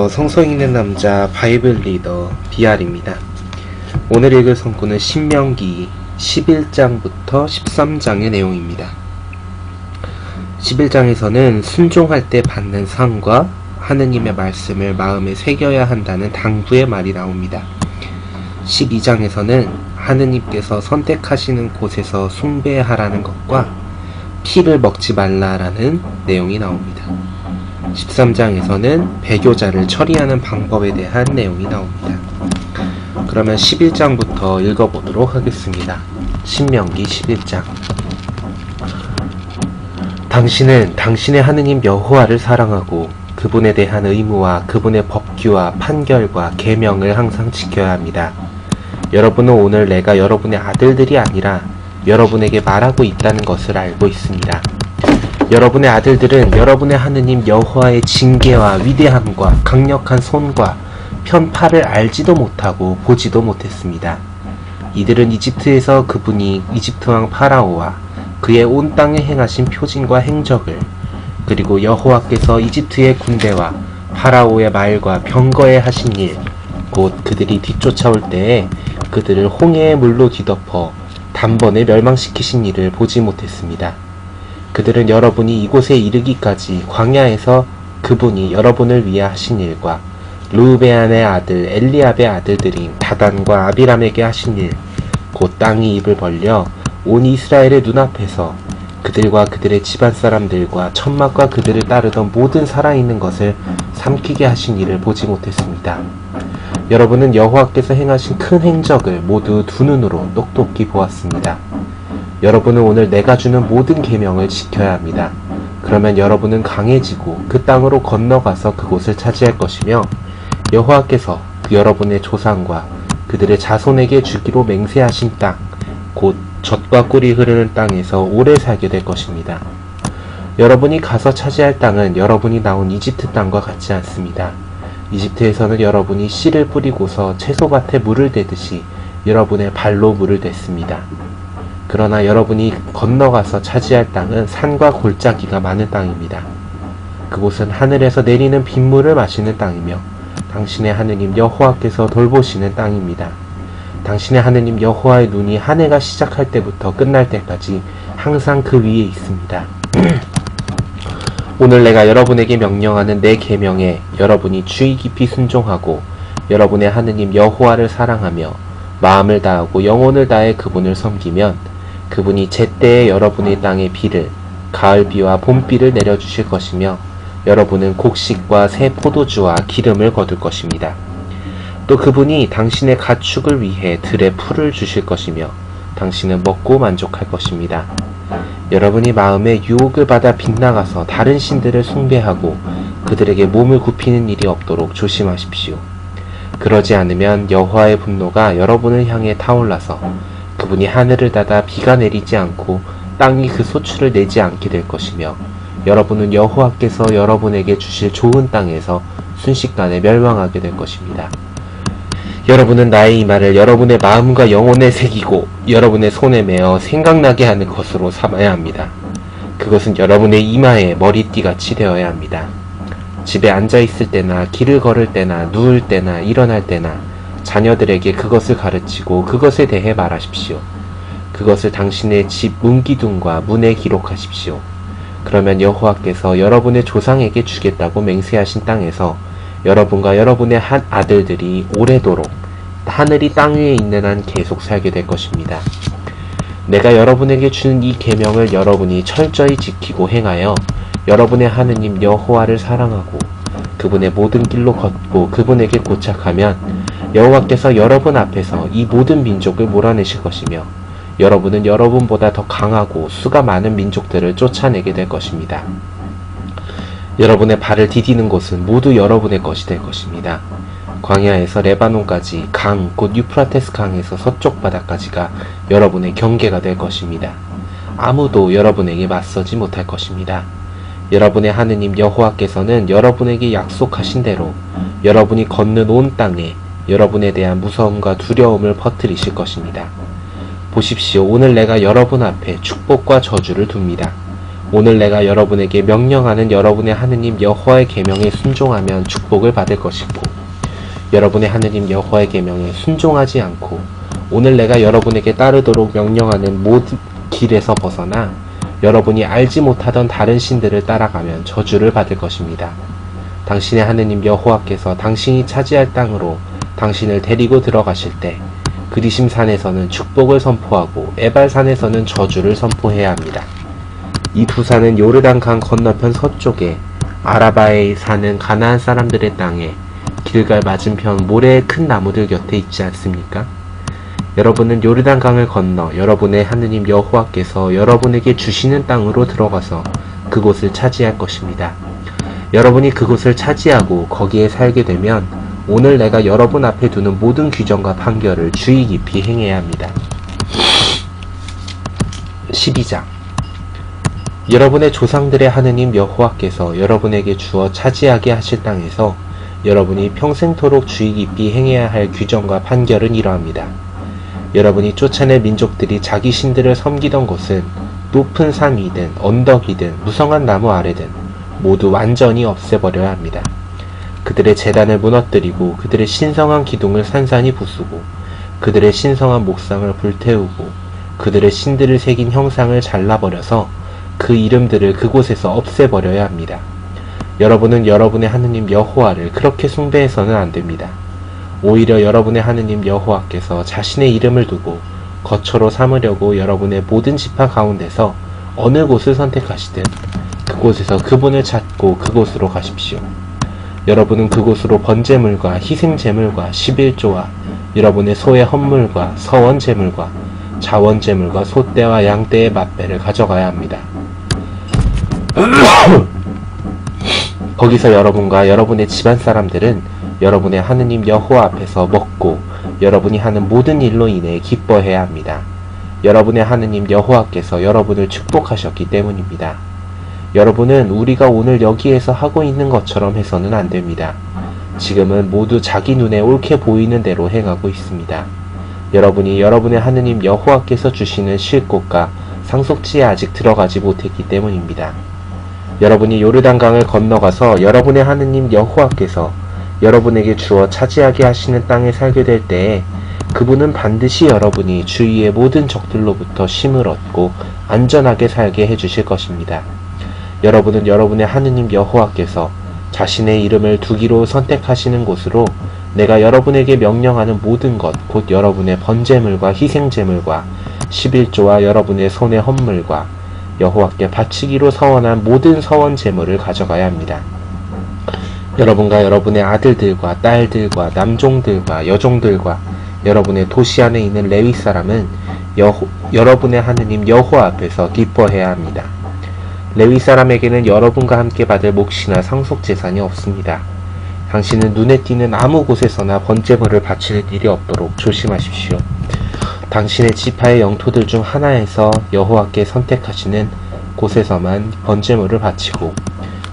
성서 읽는 남자 바이블 리더 BR입니다. 오늘 읽을 성구는 신명기 11장부터 13장의 내용입니다. 11장에서는 순종할 때 받는 상과 하느님의 말씀을 마음에 새겨야 한다는 당부의 말이 나옵니다. 12장에서는 하느님께서 선택하시는 곳에서 숭배하라는 것과 피를 먹지 말라라는 내용이 나옵니다. 13장에서는 배교자를 처리하는 방법에 대한 내용이 나옵니다. 그러면 11장부터 읽어보도록 하겠습니다. 신명기 11장. 당신은 당신의 하느님 여호와를 사랑하고 그분에 대한 의무와 그분의 법규와 판결과 계명을 항상 지켜야 합니다. 여러분은 오늘 내가 여러분의 아들들이 아니라 여러분에게 말하고 있다는 것을 알고 있습니다. 여러분의 아들들은 여러분의 하느님 여호와의 징계와 위대함과 강력한 손과 편파를 알지도 못하고 보지도 못했습니다. 이들은 이집트에서 그분이 이집트 왕 파라오와 그의 온 땅에 행하신 표징과 행적을, 그리고 여호와께서 이집트의 군대와 파라오의 말과 병거에 하신 일, 곧 그들이 뒤쫓아올 때에 그들을 홍해의 물로 뒤덮어 단번에 멸망시키신 일을 보지 못했습니다. 그들은 여러분이 이곳에 이르기까지 광야에서 그분이 여러분을 위해 하신 일과 르우베안의 아들 엘리압의 아들들인 다단과 아비람에게 하신 일, 곧 땅이 입을 벌려 온 이스라엘의 눈앞에서 그들과 그들의 집안 사람들과 천막과 그들을 따르던 모든 살아있는 것을 삼키게 하신 일을 보지 못했습니다. 여러분은 여호와께서 행하신 큰 행적을 모두 두 눈으로 똑똑히 보았습니다. 여러분은 오늘 내가 주는 모든 계명을 지켜야 합니다. 그러면 여러분은 강해지고 그 땅으로 건너가서 그곳을 차지할 것이며 여호와께서 여러분의 조상과 그들의 자손에게 주기로 맹세하신 땅, 곧 젖과 꿀이 흐르는 땅에서 오래 살게 될 것입니다. 여러분이 가서 차지할 땅은 여러분이 나온 이집트 땅과 같지 않습니다. 이집트에서는 여러분이 씨를 뿌리고서 채소밭에 물을 대듯이 여러분의 발로 물을 댔습니다. 그러나 여러분이 건너가서 차지할 땅은 산과 골짜기가 많은 땅입니다. 그곳은 하늘에서 내리는 빗물을 마시는 땅이며 당신의 하느님 여호와께서 돌보시는 땅입니다. 당신의 하느님 여호와의 눈이 한 해가 시작할 때부터 끝날 때까지 항상 그 위에 있습니다. 오늘 내가 여러분에게 명령하는 내 계명에 여러분이 주의 깊이 순종하고 여러분의 하느님 여호와를 사랑하며 마음을 다하고 영혼을 다해 그분을 섬기면 그분이 제때에 여러분의 땅에 비를, 가을비와 봄비를 내려주실 것이며 여러분은 곡식과 새 포도주와 기름을 거둘 것입니다. 또 그분이 당신의 가축을 위해 들에 풀을 주실 것이며 당신은 먹고 만족할 것입니다. 여러분이 마음에 유혹을 받아 빗나가서 다른 신들을 숭배하고 그들에게 몸을 굽히는 일이 없도록 조심하십시오. 그러지 않으면 여호와의 분노가 여러분을 향해 타올라서 그분이 하늘을 닫아 비가 내리지 않고 땅이 그 소출을 내지 않게 될 것이며 여러분은 여호와께서 여러분에게 주실 좋은 땅에서 순식간에 멸망하게 될 것입니다. 여러분은 나의 이 말을 여러분의 마음과 영혼에 새기고 여러분의 손에 메어 생각나게 하는 것으로 삼아야 합니다. 그것은 여러분의 이마에 머리띠같이 되어야 합니다. 집에 앉아있을 때나 길을 걸을 때나 누울 때나 일어날 때나 자녀들에게 그것을 가르치고 그것에 대해 말하십시오. 그것을 당신의 집 문기둥과 문에 기록하십시오. 그러면 여호와께서 여러분의 조상에게 주겠다고 맹세하신 땅에서 여러분과 여러분의 한 아들들이 오래도록 하늘이 땅 위에 있는 한 계속 살게 될 것입니다. 내가 여러분에게 주는 이 계명을 여러분이 철저히 지키고 행하여 여러분의 하느님 여호와를 사랑하고 그분의 모든 길로 걷고 그분에게 고착하면 여호와께서 여러분 앞에서 이 모든 민족을 몰아내실 것이며 여러분은 여러분보다 더 강하고 수가 많은 민족들을 쫓아내게 될 것입니다. 여러분의 발을 디디는 곳은 모두 여러분의 것이 될 것입니다. 광야에서 레바논까지 강, 곧 유프라테스 강에서 서쪽 바다까지가 여러분의 경계가 될 것입니다. 아무도 여러분에게 맞서지 못할 것입니다. 여러분의 하느님 여호와께서는 여러분에게 약속하신 대로 여러분이 걷는 온 땅에 여러분에 대한 무서움과 두려움을 퍼뜨리실 것입니다. 보십시오. 오늘 내가 여러분 앞에 축복과 저주를 둡니다. 오늘 내가 여러분에게 명령하는 여러분의 하느님 여호와의 계명에 순종하면 축복을 받을 것이고, 여러분의 하느님 여호와의 계명에 순종하지 않고 오늘 내가 여러분에게 따르도록 명령하는 모든 길에서 벗어나 여러분이 알지 못하던 다른 신들을 따라가면 저주를 받을 것입니다. 당신의 하느님 여호와께서 당신이 차지할 땅으로 당신을 데리고 들어가실 때 그리심 산에서는 축복을 선포하고 에발산에서는 저주를 선포해야 합니다. 이 두 산은 요르단 강 건너편 서쪽에 아라바에 사는 가나안 사람들의 땅에 길갈 맞은편 모래의 큰 나무들 곁에 있지 않습니까? 여러분은 요르단 강을 건너 여러분의 하느님 여호와께서 여러분에게 주시는 땅으로 들어가서 그곳을 차지할 것입니다. 여러분이 그곳을 차지하고 거기에 살게 되면 오늘 내가 여러분 앞에 두는 모든 규정과 판결을 주의 깊이 행해야 합니다. 12장. 여러분의 조상들의 하느님 여호와께서 여러분에게 주어 차지하게 하실 땅에서 여러분이 평생토록 주의 깊이 행해야 할 규정과 판결은 이러합니다. 여러분이 쫓아낸 민족들이 자기 신들을 섬기던 곳은 높은 산이든 언덕이든 무성한 나무 아래든 모두 완전히 없애버려야 합니다. 그들의 제단을 무너뜨리고 그들의 신성한 기둥을 산산이 부수고 그들의 신성한 목상을 불태우고 그들의 신들을 새긴 형상을 잘라버려서 그 이름들을 그곳에서 없애버려야 합니다. 여러분은 여러분의 하느님 여호와를 그렇게 숭배해서는 안됩니다. 오히려 여러분의 하느님 여호와께서 자신의 이름을 두고 거처로 삼으려고 여러분의 모든 지파 가운데서 어느 곳을 선택하시든 그곳에서 그분을 찾고 그곳으로 가십시오. 여러분은 그곳으로 번제물과 희생제물과 11조와 여러분의 소의 헌물과 서원제물과 자원제물과 소떼와 양떼의 맛배를 가져가야 합니다. 거기서 여러분과 여러분의 집안 사람들은 여러분의 하느님 여호와 앞에서 먹고 여러분이 하는 모든 일로 인해 기뻐해야 합니다. 여러분의 하느님 여호와께서 여러분을 축복하셨기 때문입니다. 여러분은 우리가 오늘 여기에서 하고 있는 것처럼 해서는 안됩니다. 지금은 모두 자기 눈에 옳게 보이는 대로 행하고 있습니다. 여러분이 여러분의 하느님 여호와께서 주시는 쉴 곳과 상속지에 아직 들어가지 못했기 때문입니다. 여러분이 요르단강을 건너가서 여러분의 하느님 여호와께서 여러분에게 주어 차지하게 하시는 땅에 살게 될 때에 그분은 반드시 여러분이 주위의 모든 적들로부터 쉼을 얻고 안전하게 살게 해주실 것입니다. 여러분은 여러분의 하느님 여호와께서 자신의 이름을 두기로 선택하시는 곳으로 내가 여러분에게 명령하는 모든 것, 곧 여러분의 번제물과 희생제물과 11조와 여러분의 손의 헌물과 여호와께 바치기로 서원한 모든 서원 제물을 가져가야 합니다. 여러분과 여러분의 아들들과 딸들과 남종들과 여종들과 여러분의 도시 안에 있는 레위 사람은 여러분의 하느님 여호와 앞에서 기뻐해야 합니다. 레위 사람에게는 여러분과 함께 받을 몫이나 상속 재산이 없습니다. 당신은 눈에 띄는 아무 곳에서나 번제물을 바치는 일이 없도록 조심하십시오. 당신의 지파의 영토들 중 하나에서 여호와께 선택하시는 곳에서만 번제물을 바치고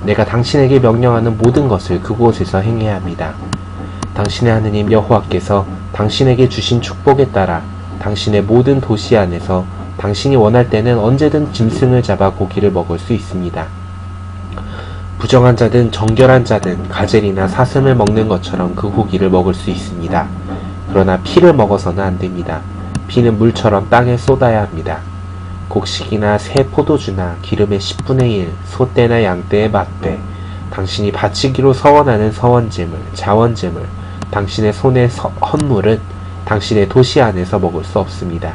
내가 당신에게 명령하는 모든 것을 그곳에서 행해야 합니다. 당신의 하느님 여호와께서 당신에게 주신 축복에 따라 당신의 모든 도시 안에서 당신이 원할 때는 언제든 짐승을 잡아 고기를 먹을 수 있습니다. 부정한 자든 정결한 자든 가젤이나 사슴을 먹는 것처럼 그 고기를 먹을 수 있습니다. 그러나 피를 먹어서는 안됩니다. 피는 물처럼 땅에 쏟아야 합니다. 곡식이나 새 포도주나 기름의 10분의 1, 소떼나 양떼의 맛배, 당신이 바치기로 서원하는 서원제물, 자원제물, 당신의 손의 헌물은 당신의 도시 안에서 먹을 수 없습니다.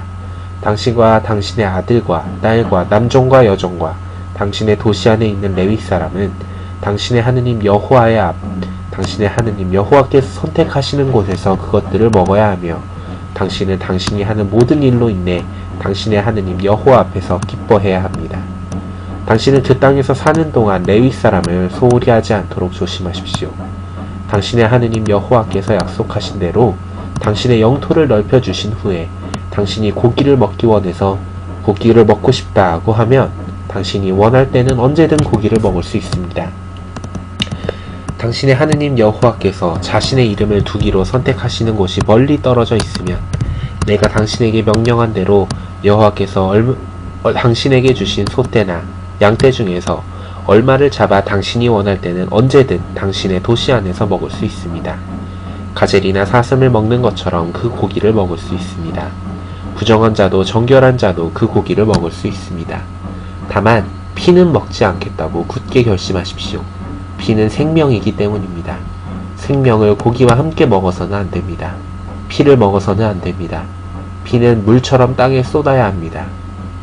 당신과 당신의 아들과 딸과 남종과 여종과 당신의 도시 안에 있는 레위 사람은 당신의 하느님 여호와의 앞, 당신의 하느님 여호와께서 선택하시는 곳에서 그것들을 먹어야 하며 당신은 당신이 하는 모든 일로 인해 당신의 하느님 여호와 앞에서 기뻐해야 합니다. 당신은 그 땅에서 사는 동안 레위 사람을 소홀히 하지 않도록 조심하십시오. 당신의 하느님 여호와께서 약속하신 대로 당신의 영토를 넓혀주신 후에 당신이 고기를 먹기 원해서 고기를 먹고 싶다고 하면 당신이 원할 때는 언제든 고기를 먹을 수 있습니다. 당신의 하느님 여호와께서 자신의 이름을 두기로 선택하시는 곳이 멀리 떨어져 있으면 내가 당신에게 명령한 대로 여호와께서 당신에게 주신 소떼나 양떼 중에서 얼마를 잡아 당신이 원할 때는 언제든 당신의 도시 안에서 먹을 수 있습니다. 가젤이나 사슴을 먹는 것처럼 그 고기를 먹을 수 있습니다. 부정한 자도 정결한 자도 그 고기를 먹을 수 있습니다. 다만 피는 먹지 않겠다고 굳게 결심하십시오. 피는 생명이기 때문입니다. 생명을 고기와 함께 먹어서는 안 됩니다. 피를 먹어서는 안 됩니다. 피는 물처럼 땅에 쏟아야 합니다.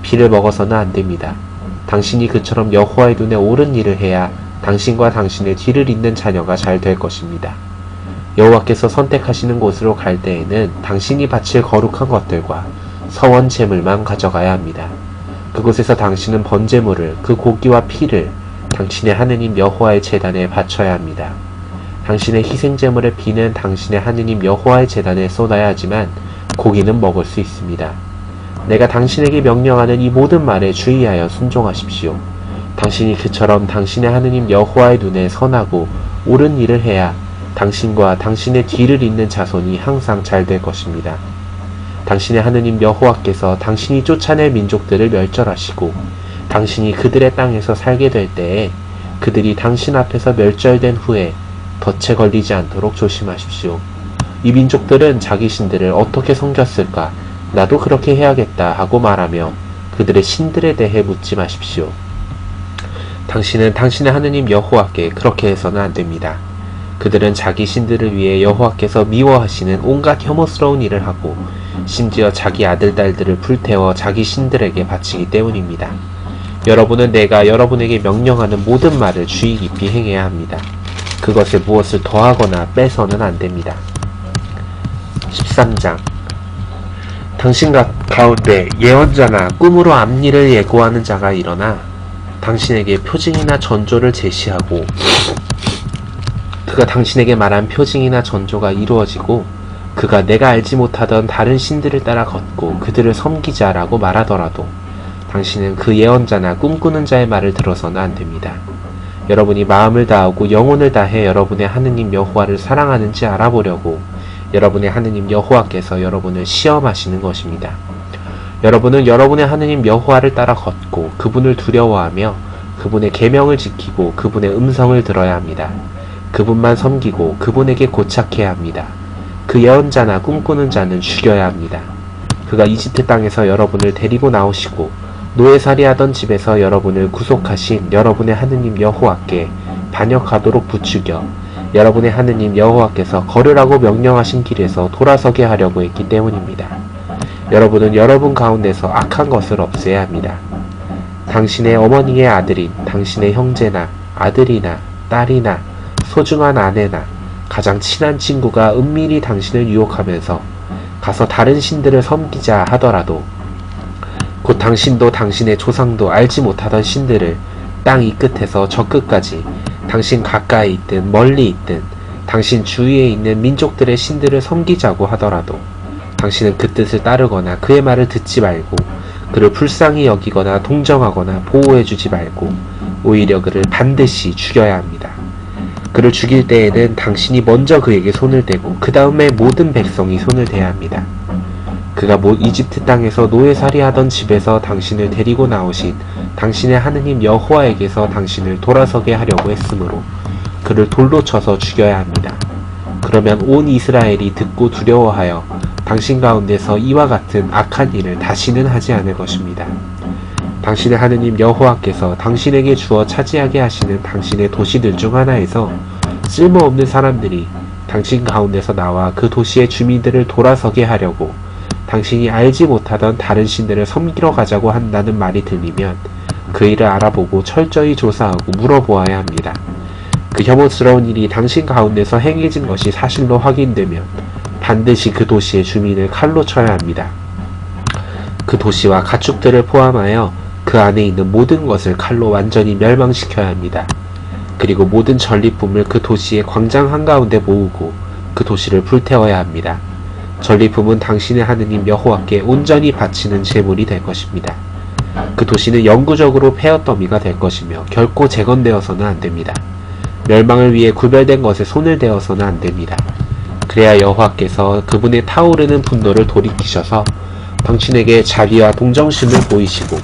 피를 먹어서는 안 됩니다. 당신이 그처럼 여호와의 눈에 옳은 일을 해야 당신과 당신의 뒤를 잇는 자녀가 잘 될 것입니다. 여호와께서 선택하시는 곳으로 갈 때에는 당신이 바칠 거룩한 것들과 서원 제물만 가져가야 합니다. 그곳에서 당신은 번제물을, 그 고기와 피를 당신의 하느님 여호와의 제단에 바쳐야 합니다. 당신의 희생제물의 피는 당신의 하느님 여호와의 제단에 쏟아야 하지만 고기는 먹을 수 있습니다. 내가 당신에게 명령하는 이 모든 말에 주의하여 순종하십시오. 당신이 그처럼 당신의 하느님 여호와의 눈에 선하고 옳은 일을 해야 당신과 당신의 뒤를 잇는 자손이 항상 잘 될 것입니다. 당신의 하느님 여호와께서 당신이 쫓아낼 민족들을 멸절하시고 당신이 그들의 땅에서 살게 될 때에 그들이 당신 앞에서 멸절된 후에 덫에 걸리지 않도록 조심하십시오. 이 민족들은 자기 신들을 어떻게 섬겼을까? 나도 그렇게 해야겠다 하고 말하며 그들의 신들에 대해 묻지 마십시오. 당신은 당신의 하느님 여호와께 그렇게 해서는 안 됩니다. 그들은 자기 신들을 위해 여호와께서 미워하시는 온갖 혐오스러운 일을 하고 심지어 자기 아들, 딸들을 불태워 자기 신들에게 바치기 때문입니다. 여러분은 내가 여러분에게 명령하는 모든 말을 주의 깊이 행해야 합니다. 그것에 무엇을 더하거나 빼서는 안 됩니다. 13장 당신 가운데 예언자나 꿈으로 앞일을 예고하는 자가 일어나 당신에게 표징이나 전조를 제시하고 그가 당신에게 말한 표징이나 전조가 이루어지고 그가 내가 알지 못하던 다른 신들을 따라 걷고 그들을 섬기자라고 말하더라도 당신은 그 예언자나 꿈꾸는 자의 말을 들어서는 안 됩니다. 여러분이 마음을 다하고 영혼을 다해 여러분의 하느님 여호와를 사랑하는지 알아보려고 여러분의 하느님 여호와께서 여러분을 시험하시는 것입니다. 여러분은 여러분의 하느님 여호와를 따라 걷고 그분을 두려워하며 그분의 계명을 지키고 그분의 음성을 들어야 합니다. 그분만 섬기고 그분에게 고착해야 합니다. 그 예언자나 꿈꾸는 자는 죽여야 합니다. 그가 이집트 땅에서 여러분을 데리고 나오시고 노예살이하던 집에서 여러분을 구속하신 여러분의 하느님 여호와께 반역하도록 부추겨 여러분의 하느님 여호와께서 걸으라고 명령하신 길에서 돌아서게 하려고 했기 때문입니다. 여러분은 여러분 가운데서 악한 것을 없애야 합니다. 당신의 어머니의 아들인 당신의 형제나 아들이나 딸이나 소중한 아내나 가장 친한 친구가 은밀히 당신을 유혹하면서 가서 다른 신들을 섬기자 하더라도 곧 당신도 당신의 조상도 알지 못하던 신들을 땅 이 끝에서 저 끝까지 당신 가까이 있든 멀리 있든 당신 주위에 있는 민족들의 신들을 섬기자고 하더라도 당신은 그 뜻을 따르거나 그의 말을 듣지 말고 그를 불쌍히 여기거나 동정하거나 보호해주지 말고 오히려 그를 반드시 죽여야 합니다. 그를 죽일 때에는 당신이 먼저 그에게 손을 대고 그 다음에 모든 백성이 손을 대야 합니다. 그가 이집트 땅에서 노예살이하던 집에서 당신을 데리고 나오신 당신의 하느님 여호와에게서 당신을 돌아서게 하려고 했으므로 그를 돌로 쳐서 죽여야 합니다. 그러면 온 이스라엘이 듣고 두려워하여 당신 가운데서 이와 같은 악한 일을 다시는 하지 않을 것입니다. 당신의 하느님 여호와께서 당신에게 주어 차지하게 하시는 당신의 도시들 중 하나에서 쓸모없는 사람들이 당신 가운데서 나와 그 도시의 주민들을 돌아서게 하려고 당신이 알지 못하던 다른 신들을 섬기러 가자고 한다는 말이 들리면 그 일을 알아보고 철저히 조사하고 물어보아야 합니다. 그 혐오스러운 일이 당신 가운데서 행해진 것이 사실로 확인되면 반드시 그 도시의 주민을 칼로 쳐야 합니다. 그 도시와 가축들을 포함하여 그 안에 있는 모든 것을 칼로 완전히 멸망시켜야 합니다. 그리고 모든 전리품을 그 도시의 광장 한가운데 모으고 그 도시를 불태워야 합니다. 전리품은 당신의 하느님 여호와께 온전히 바치는 제물이 될 것입니다. 그 도시는 영구적으로 폐허더미가 될 것이며 결코 재건되어서는 안 됩니다. 멸망을 위해 구별된 것에 손을 대어서는 안 됩니다. 그래야 여호와께서 그분의 타오르는 분노를 돌이키셔서 당신에게 자비와 동정심을 보이시고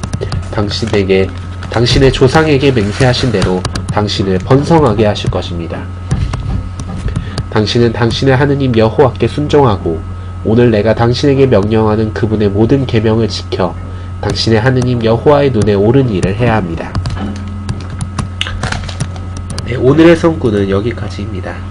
당신에게 당신의 조상에게 맹세하신 대로 당신을 번성하게 하실 것입니다. 당신은 당신의 하느님 여호와께 순종하고 오늘 내가 당신에게 명령하는 그분의 모든 계명을 지켜 당신의 하느님 여호와의 눈에 옳은 일을 해야 합니다. 네, 오늘의 성구는 여기까지입니다.